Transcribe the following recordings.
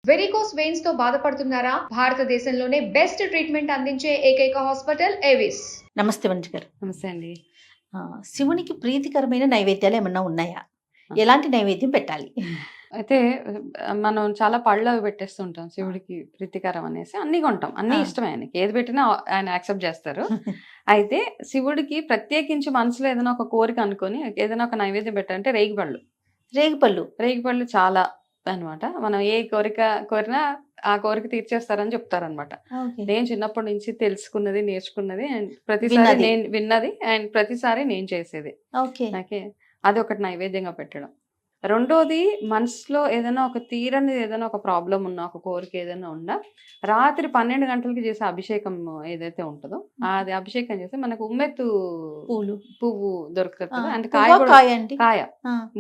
Varicose veins తో బాధపడుతున్నారా? భారతదేశంలోనే బెస్ట్ ట్రీట్మెంట్ అందించే ఏకైక హాస్పిటల్ ఏవిస్. నమస్తే మంజు గారు. నమస్తే అండి. శివునికి ప్రీతికరమైన నైవేద్యాలు ఏమన్నా ఉన్నాయా? ఎలాంటి నైవేద్యం పెట్టాలి? అయితే మనం చాలా పళ్ళు అవి పెట్టేస్తుంటాం శివుడికి ప్రీతికరం అనేసి. అన్ని కొంటాం, అన్ని ఇష్టమే ఆయనకి. ఏది పెట్టినా ఆయన యాక్సెప్ట్ చేస్తారు. అయితే శివుడికి ప్రత్యేకించి మనసులో ఏదైనా ఒక కోరిక అనుకొని ఏదైనా ఒక నైవేద్యం పెట్టాలంటే రేగిపళ్ళు చాలా అనమాట. మనం ఏ కోరిక కోరినా ఆ కోరిక తీర్చేస్తారని చెప్తారనమాట. నేను చిన్నప్పటి నుంచి తెలుసుకున్నది, నేర్చుకున్నది అండ్ ప్రతిసారి నేను విన్నది అండ్ ప్రతిసారి నేను చేసేది. నాకే అది ఒకటి నైవేద్యంగా పెట్టడం. రెండోది, మనసులో ఏదైనా ఒక తీరని ఏదైనా ఒక ప్రాబ్లం ఉన్నా, ఒక కోరిక ఏదైనా ఉన్నా, రాత్రి 12 గంటలకి చేసే అభిషేకం ఏదైతే ఉంటుందో అది అభిషేకం చేస్తే మనకు ఉమ్మెత్తు పువ్వు దొరుకుతుంది కదా, అంటే కాయ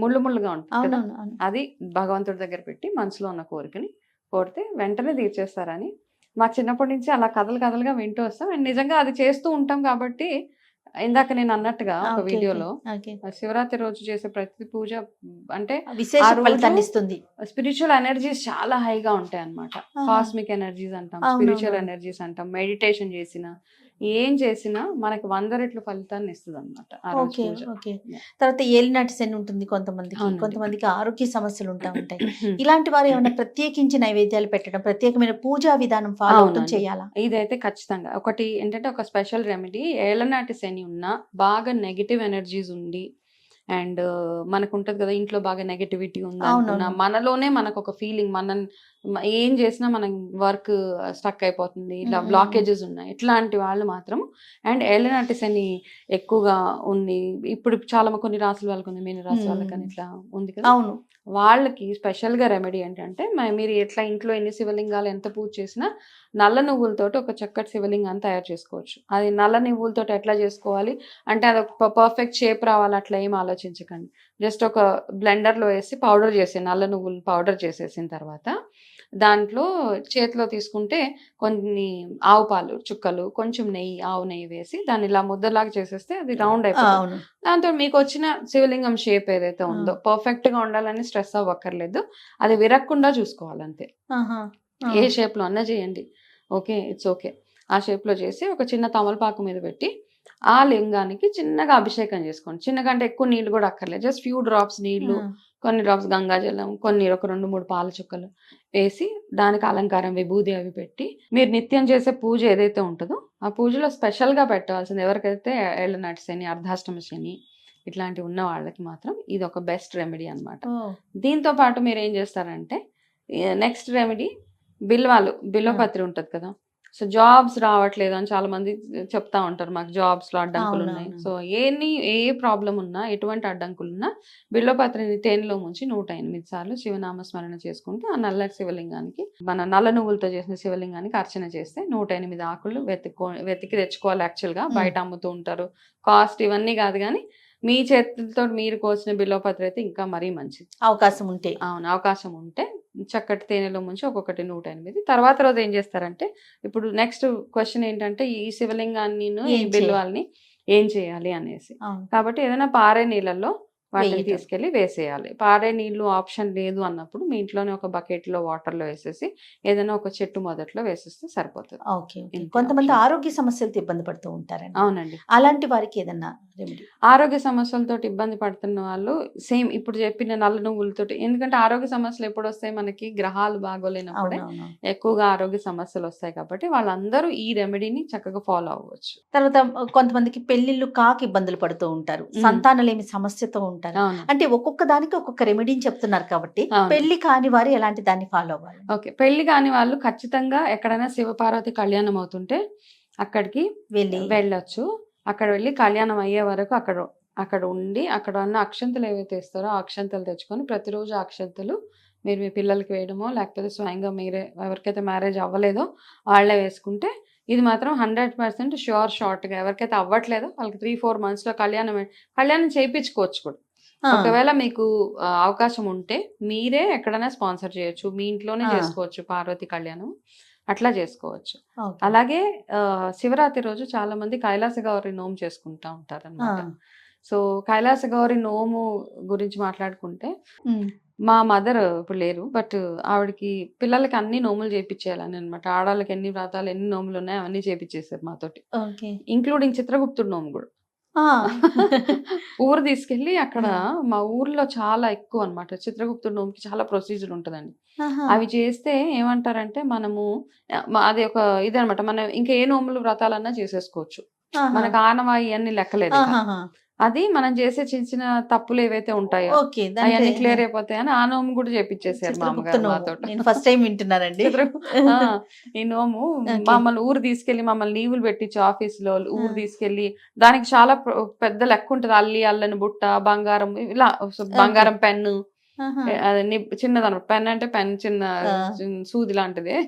ముళ్ళుగా ఉంటుంది కదా, అది భగవంతుడి దగ్గర పెట్టి మనసులో ఉన్న కోరికని కోరితే వెంటనే తీర్చేస్తారని మా చిన్నప్పటి నుంచి అలా కథలుగా వింటూ వస్తాం. అండ్ నిజంగా అది చేస్తూ ఉంటాం కాబట్టి ఇందాక నేను అన్నట్టుగా ఒక వీడియోలో శివరాత్రి రోజు చేసే ప్రతి పూజ అంటే స్పిరిచువల్ ఎనర్జీస్ చాలా హైగా ఉంటాయి అన్నమాట. కాస్మిక్ ఎనర్జీస్ అంటాం, స్పిరిచువల్ ఎనర్జీస్ అంటాం. మెడిటేషన్ చేసినా ఏం చేసినా మనకి 100 రెట్లు ఫలితాన్ని ఇస్తుంది అనమాట. తర్వాత ఏలినాటి శని ఉంటుంది కొంతమందికి ఆరోగ్య సమస్యలు ఉంటాయి. ఇలాంటి వారు ఏమైనా ప్రత్యేకించి నైవేద్యాలు పెట్టడం, ప్రత్యేకమైన పూజా విధానం ఫాలో అవుతూ చేయాలా? ఇదైతే ఖచ్చితంగా ఒకటి ఏంటంటే ఒక స్పెషల్ రెమెడీ. ఏలనాటి శని ఉన్నా, బాగా నెగిటివ్ ఎనర్జీస్ ఉండి అండ్ మనకు ఉంటది కదా ఇంట్లో బాగా నెగటివిటీ ఉంది అనుకున్నా, మనలోనే మనకు ఒక ఫీలింగ్, మనం ఏం చేసినా మనం వర్క్ స్టక్ అయిపోతుంది, ఇట్లా బ్లాకేజెస్ ఉన్నాయి, ఇట్లాంటి వాళ్ళు మాత్రం అండ్ ఏలినాటి శని ఎక్కువగా ఉంది. ఇప్పుడు చాలా కొన్ని రాసుల వాళ్ళకి ఉంది, మీన రాశి వాళ్ళకి అని ఇట్లా ఉంది కదా, వాళ్ళకి స్పెషల్ గా రెమెడీ ఏంటంటే, మీరు ఎట్లా ఇంట్లో ఎన్ని శివలింగాలు ఎంత పూజ చేసినా నల్ల నువ్వులతోటి ఒక చక్కటి శివలింగాన్ని తయారు చేసుకోవచ్చు. అది నల్ల నువ్వులతో ఎట్లా చేసుకోవాలి అంటే, అది ఒక పర్ఫెక్ట్ షేప్ రావాలి అట్లా ఏం ఆలోచించకండి. జస్ట్ ఒక బ్లెండర్లో వేసి పౌడర్ చేసి, నల్ల నువ్వులు పౌడర్ చేసేసిన తర్వాత దాంట్లో చేతిలో తీసుకుంటే కొన్ని ఆవు పాలు చుక్కలు, కొంచెం నెయ్యి, ఆవు నెయ్యి వేసి దాన్ని ఇలా ముద్దలాగా చేసేస్తే అది రౌండ్ అయిపోతుంది. దాంతో మీకు వచ్చిన శివలింగం షేప్ ఏదైతే ఉందో పర్ఫెక్ట్ గా ఉండాలని స్ట్రెస్ అవ్వక్కర్లేదు. అది విరక్కుండా చూసుకోవాలంతే. ఏ షేప్ లో అన్నా చేయండి, ఓకే, ఇట్స్ ఓకే. ఆ షేప్ లో చేసి ఒక చిన్న తమలపాకు మీద పెట్టి ఆ లింగానికి చిన్నగా అభిషేకం చేసుకోండి. చిన్నగా అంటే ఎక్కువ నీళ్ళు కూడా అక్కర్లేదు, జస్ట్ ఫ్యూ డ్రాప్స్ నీళ్లు, కొన్ని డ్రాప్స్ గంగాజలం, కొన్ని ఒక 2-3 పాల చుక్కలు వేసి దానికి అలంకారం విభూది అవి పెట్టి మీరు నిత్యం చేసే పూజ ఏదైతే ఉంటుందో ఆ పూజలో స్పెషల్ గా పెట్టవలసింది ఎవరికైతే ఏళ్ళనాటి శని, అర్ధాష్టమ శని ఇట్లాంటివి ఉన్న వాళ్ళకి మాత్రం ఇది ఒక బెస్ట్ రెమెడీ అనమాట. దీంతో పాటు మీరు ఏం చేస్తారంటే, నెక్స్ట్ రెమెడీ బిల్వపత్రి ఉంటది కదా. సో జాబ్స్ రావట్లేదు అని చాలా మంది చెప్తా ఉంటారు, మాకు జాబ్స్ లో అడ్డంకులు ఉన్నాయి. సో ఏ ప్రాబ్లం ఉన్నా, ఎటువంటి అడ్డంకులు ఉన్నా బిల్వపత్రిని తేనెలో ముంచి 108 సార్లు శివనామ స్మరణ చేసుకుంటూ ఆ నల్ల శివలింగానికి, మన నల్ల నువ్వులతో చేసిన శివలింగానికి అర్చన చేస్తే 108 ఆకులు వెతికి తెచ్చుకోవాలి. యాక్చువల్ గా బయట అమ్ముతూ ఉంటారు, కాస్ట్ ఇవన్నీ కాదు, కానీ మీ చేతులతో మీరు కోసిన బిల్వపత్రి అయితే ఇంకా మరీ మంచిది. అవకాశం ఉంటే చక్కటి తేనెలో ముంచి ఒక్కొక్కటి 108. తర్వాత రోజు ఏం చేస్తారంటే, ఇప్పుడు నెక్స్ట్ క్వశ్చన్ ఏంటంటే, ఈ శివలింగాన్ని ఈ బిల్వాల్ని ఏం చేయాలి అనేసి. కాబట్టి ఏదైనా పారే నీళ్ళల్లో వాటిని తీసుకెళ్లి వేసేయాలి. పారే నీళ్లు ఆప్షన్ లేదు అన్నప్పుడు మీ ఇంట్లోనే ఒక బకెట్ లో వాటర్ లో వేసేసి ఏదైనా ఒక చెట్టు మొదట్లో వేసేస్తే సరిపోతుంది. కొంతమంది ఆరోగ్య సమస్యలతో ఇబ్బంది పడుతూ ఉంటారండి. అవునండి, అలాంటి వారికి ఏదన్నా ఆరోగ్య సమస్యలతో ఇబ్బంది పడుతున్న వాళ్ళు సేమ్ ఇప్పుడు చెప్పిన నల్ల నువ్వులతో, ఎందుకంటే ఆరోగ్య సమస్యలు ఎప్పుడు వస్తాయి, మనకి గ్రహాలు బాగోలేనప్పుడే ఎక్కువగా ఆరోగ్య సమస్యలు వస్తాయి. కాబట్టి వాళ్ళందరూ ఈ రెమెడీని చక్కగా ఫాలో అవ్వచ్చు. తర్వాత కొంతమందికి పెళ్లిళ్ళు కాక ఇబ్బందులు పడుతూ ఉంటారు, సంతానలేమి సమస్యతో ఉంటారు. అంటే ఒక్కొక్క దానికి ఒక్కొక్క రెమెడీని చెప్తున్నారు కాబట్టి పెళ్లి కాని వారు ఎలాంటి దాన్ని ఫాలో అవ్వాలి? ఓకే, పెళ్లి కాని వాళ్ళు ఖచ్చితంగా ఎక్కడైనా శివపార్వతి కళ్యాణం అవుతుంటే అక్కడికి వెళ్ళొచ్చు. అక్కడ వెళ్ళి కళ్యాణం అయ్యే వరకు అక్కడ ఉండి అక్కడ ఉన్న అక్షంతలు ఏవైతే ఇస్తారో ఆ అక్షంతలు తెచ్చుకొని ప్రతిరోజు అక్షంతలు మీరు మీ పిల్లలకి వేయడమో లేకపోతే స్వయంగా మీరే ఎవరికైతే మ్యారేజ్ అవ్వలేదో వాళ్ళే వేసుకుంటే ఇది మాత్రం 100% ష్యూర్. షార్ట్గా ఎవరికైతే అవ్వట్లేదో వాళ్ళకి 3-4 monthsలో కళ్యాణం చేయించుకోవచ్చు కూడా. ఒకవేళ మీకు అవకాశం ఉంటే మీరే ఎక్కడైనా స్పాన్సర్ చేయొచ్చు, మీ ఇంట్లోనే చేసుకోవచ్చు పార్వతి కళ్యాణం, అట్లా చేసుకోవచ్చు. అలాగే శివరాత్రి రోజు చాలా మంది కైలాస గౌరి నోము చేసుకుంటా ఉంటారు అనమాట. సో కైలాస గౌరి నోము గురించి మాట్లాడుకుంటే, మా మదర్ ఇప్పుడు లేరు, బట్ ఆవిడకి పిల్లలకి అన్ని నోములు చేయించేయాలని అనమాట. ఆడవాళ్ళకి ఎన్ని వ్రతాలు ఎన్ని నోములు ఉన్నాయో అవన్నీ చేయించేసారు మాతోటి, ఇంక్లూడింగ్ చిత్రగుప్తుడు నోము కూడా. ఊరు తీసుకెళ్ళి అక్కడ మా ఊర్లో చాలా ఎక్కువ అనమాట చిత్రగుప్తుడు నోముకి చాలా ప్రొసీజర్ ఉంటుందండి. అవి చేస్తే ఏమంటారంటే మనము అది ఒక ఇదనమాట, మనం ఇంకా ఏ నోములు వ్రతాలన్నా చేసేసుకోవచ్చు, మనకు ఆనవాయి అన్ని లెక్కలేదు. అది మనం చేసే చిన్న చిన్న తప్పులు ఏవైతే ఉంటాయో అవన్నీ క్లియర్ అయిపోతాయని ఆ నోము కూడా చేపించేసారు మా అమ్మగారు మాతో. ఫస్ట్ టైం వింటున్నానండి ఈ నోము. మమ్మల్ని ఊరు తీసుకెళ్లి మమ్మల్ని లీవులు పెట్టించి ఆఫీసులో ఊరు తీసుకెళ్లి దానికి చాలా పెద్ద లెక్క ఉంటది. అల్లని బుట్ట, బంగారం, ఇలా బంగారం పెన్ను, చిన్నదన్నమాట. పెన్ అంటే పెన్ చిన్న సూది లాంటిది.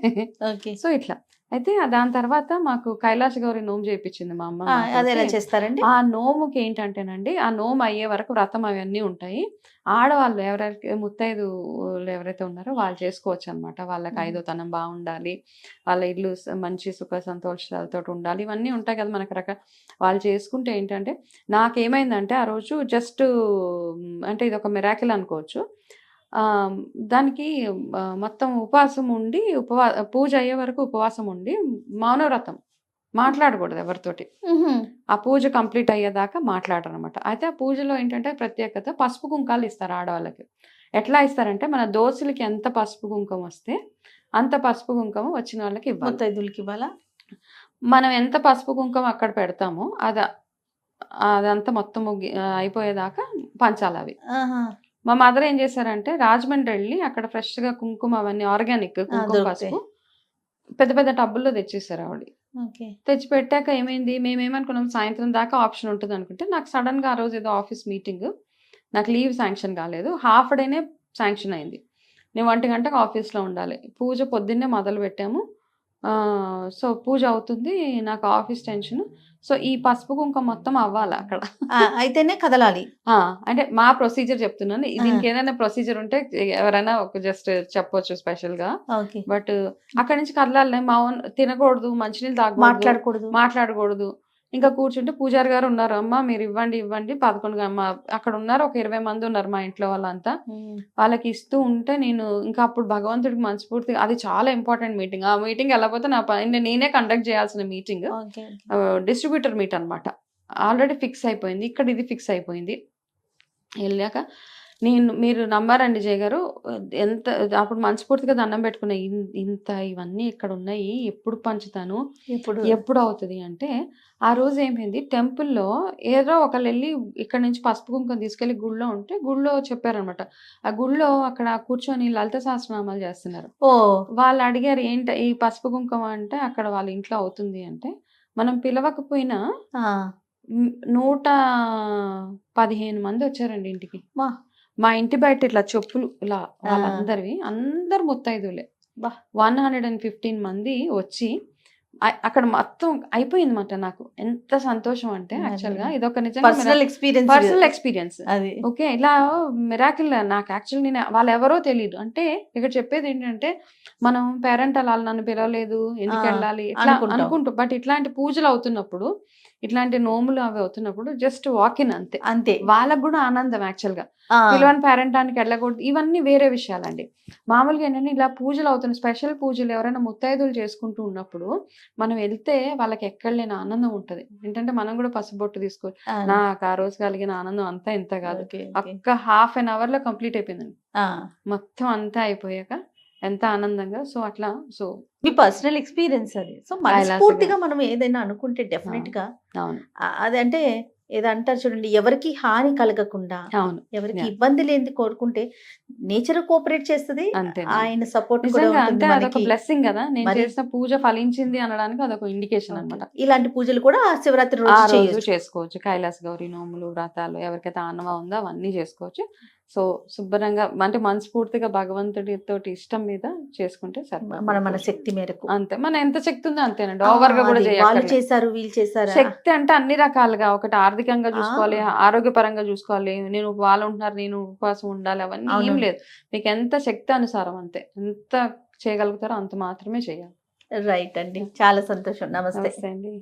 సో ఇట్లా అయితే దాని తర్వాత మాకు కైలాస గౌరి నోము చేయించింది మా అమ్మ. అదేలా చేస్తారండి? ఆ నోముకి ఏంటంటేనండి, ఆ నోము అయ్యే వరకు వ్రతం అవన్నీ ఉంటాయి. ఆడవాళ్ళు ఎవరైతే ముత్తైదులు ఎవరైతే ఉన్నారో వాళ్ళు చేసుకోవచ్చు అనమాట. వాళ్ళకి ఐదోతనం బాగుండాలి, వాళ్ళ ఇల్లు మంచి సుఖ సంతోషాలతో ఉండాలి, ఇవన్నీ ఉంటాయి కదా మనకు వాళ్ళు చేసుకుంటే ఏంటంటే, నాకేమైందంటే ఆ రోజు జస్ట్ అంటే ఇది ఒక మిరాకిల్ అనుకోవచ్చు. దానికి మొత్తం ఉపవాసం ఉండి పూజ అయ్యే వరకు ఉపవాసం ఉండి మౌనవ్రతం, మాట్లాడకూడదు ఎవరితోటి. ఆ పూజ కంప్లీట్ అయ్యేదాకా మాట్లాడరు అనమాట. అయితే ఆ పూజలో ఏంటంటే ప్రత్యేకత, పసుపు కుంకాలు ఇస్తారు ఆడవాళ్ళకి. ఎట్లా ఇస్తారంటే మన దోశలకి ఎంత పసుపు కుంకుమ వస్తే అంత పసుపు కుంకుమ వచ్చిన వాళ్ళకి ఇవ్వాలా. మనం ఎంత పసుపు కుంకుమ అక్కడ పెడతామో అదంతా మొత్తం అయిపోయేదాకా పంచాలి అవి. మా మదర్ ఏం చేశారంటే రాజమండ్రి వెళ్ళి అక్కడ ఫ్రెష్ గా కుంకుమ అవన్నీ ఆర్గానిక్ కుంకుమ పసుపు పెద్ద పెద్ద టబ్బుల్లో తెచ్చేసారు ఆవిడ. తెచ్చి పెట్టాక ఏమైంది, మేమేమనుకున్నాం సాయంత్రం దాకా ఆప్షన్ ఉంటుంది అనుకుంటే, నాకు సడన్ గా ఆ రోజు ఏదో ఆఫీస్ మీటింగ్, నాకు లీవ్ శాంక్షన్ కాలేదు, హాఫ్ డేనే శాంక్షన్ అయింది. నేను 1 గంటకు ఆఫీస్లో ఉండాలి. పూజ పొద్దున్నే మొదలు పెట్టాము. సో పూజ అవుతుంది, నాకు ఆఫీస్ టెన్షన్. సో ఈ పసుపు కుంకుమ మొత్తం అవ్వాలి అక్కడ, అయితేనే కదలాలి. అంటే మా ప్రొసీజర్ చెప్తున్నాను. దీనికి ఏదైనా ప్రొసీజర్ ఉంటే ఎవరైనా ఒక జస్ట్ చెప్పొచ్చు స్పెషల్ గా. బట్ అక్కడి నుంచి కదలాలి, తినకూడదు, మంచినీళ్ళు తాగకూడదు, మాట్లాడకూడదు. ఇంకా కూర్చుంటే పూజారి గారు ఉన్నారు, అమ్మ మీరు ఇవ్వండి 11 అక్కడ ఉన్నారు, ఒక 20 మంది ఉన్నారు మా ఇంట్లో వాళ్ళంతా. వాళ్ళకి ఇస్తూ ఉంటే నేను ఇంకా అప్పుడు భగవంతుడికి మనస్ఫూర్తిగా, అది చాలా ఇంపార్టెంట్ మీటింగ్. ఆ మీటింగ్ వెళ్ళకపోతే నా పని నేనే కండక్ట్ చేయాల్సిన మీటింగ్, డిస్ట్రిబ్యూటర్ మీట్ అనమాట. ఆల్రెడీ ఫిక్స్ అయిపోయింది, ఇక్కడ ఇది ఫిక్స్ అయిపోయింది. వెళ్ళాక మీరు నమ్మారండి జయ గారు, ఎంత అప్పుడు మనస్ఫూర్తిగా దండం పెట్టుకున్నా, ఇంత ఇవన్నీ ఇక్కడ ఉన్నాయి, ఎప్పుడు పంచుతాను, ఎప్పుడు అవుతుంది అంటే. ఆ రోజు ఏమైంది, టెంపుల్లో ఏదో ఒకళ్ళు వెళ్ళి ఇక్కడ నుంచి పసుపు కుంకుమ తీసుకెళ్లి గుళ్ళో ఉంటే, గుళ్ళో చెప్పారనమాట. ఆ గుళ్ళో అక్కడ కూర్చొని లలిత సహస్రనామాలు చేస్తున్నారు. వాళ్ళు అడిగారు ఏంటి ఈ పసుపు కుంకుమ అంటే, అక్కడ వాళ్ళ ఇంట్లో అవుతుంది అంటే, మనం పిలవకపోయినా 115 మంది వచ్చారండి ఇంటికి. మా ఇంటి బయట ఇట్లా చెప్పులు ఇలా వాళ్ళందరివి, అందరు ముత్తైదులే. 115 మంది వచ్చి అక్కడ మొత్తం అయిపోయింది మాట. నాకు ఎంత సంతోషం అంటే, యాక్చువల్ గా ఇది ఒక నిజంగా పర్సనల్ ఎక్స్పీరియన్స్. ఓకే, ఇలా మిరాకిల్ నాకు యాక్చువల్. నేను వాళ్ళు ఎవరో తెలియదు అంటే, ఇక్కడ చెప్పేది ఏంటంటే, మనం పేరెంట్ అలా నన్ను పిలవలేదు ఎందుకు వెళ్ళాలి ఇట్లా అనుకుంటూ, బట్ ఇట్లాంటి పూజలు అవుతున్నప్పుడు, ఇట్లాంటి నోములు అవి అవుతున్నప్పుడు జస్ట్ వాకిన్ అంతే. వాళ్ళకు కూడా ఆనందం. యాక్చువల్ గా పిలవని పేరెంటానికి వెళ్ళకూడదు, ఇవన్నీ వేరే విషయాలండి. మామూలుగా ఏంటంటే ఇలా పూజలు అవుతున్న స్పెషల్ పూజలు ఎవరైనా ముత్తైదులు చేసుకుంటూ ఉన్నప్పుడు మనం వెళ్తే వాళ్ళకి ఎక్కడ లేని ఆనందం ఉంటది. ఏంటంటే మనం కూడా పసుబొట్టు తీసుకోవాలి. నాకు ఆ రోజు కలిగిన ఆనందం అంతా ఇంత కాదు, ఒక్క హాఫ్ అన్ అవర్ లో కంప్లీట్ అయిపోయిందండి మొత్తం అంతా అయిపోయాక. ఎంత ఆనందంగా. సో అట్లా, సో మీ పర్సనల్ ఎక్స్పీరియన్స్ అది. సో మనస్ఫూర్తిగా మనం ఏదైనా అనుకుంటే డెఫినెట్ గా అది అంటే ఏదో అంటారు చూడండి, ఎవరికి హాని కలగకుండా, ఎవరికి ఇబ్బంది లేని కోరుకుంటే నేచర్ కోఆపరేట్ చేస్తుంది, ఆయన సపోర్ట్ బ్లెస్సింగ్ కదా. నేను చేసిన పూజ ఫలించింది అనడానికి అదొక ఇండికేషన్ అన్నమాట. ఇలాంటి పూజలు కూడా శివరాత్రి రోజు చేసుకోవచ్చు. కైలాస గౌరి నోములు, వ్రతాలు ఎవరికైతే ఆనవా ఉందో అవన్నీ చేసుకోవచ్చు. సో శుభ్రంగా అంటే మనస్ఫూర్తిగా భగవంతుడితో ఇష్టం మీద చేసుకుంటే సరే, మన శక్తి మేరకు అంతే. మన ఎంత శక్తి ఉందో అంతేనండి. ఓవర్ గా కూడా చేశారు వీళ్ళు చేశారు. శక్తి అంటే అన్ని రకాలుగా, ఒకటి ఆర్థికంగా చూసుకోవాలి, ఆరోగ్యపరంగా చూసుకోవాలి, నేను వాళ్ళు ఉంటున్నారు నేను ఉపవాసం ఉండాలి, అవన్నీ ఏం లేదు. మీకు ఎంత శక్తి అనుసారం అంతే, ఎంత చేయగలుగుతారో అంత మాత్రమే చేయాలి. రైట్ అండి, చాలా సంతోషం. నమస్తే అండి.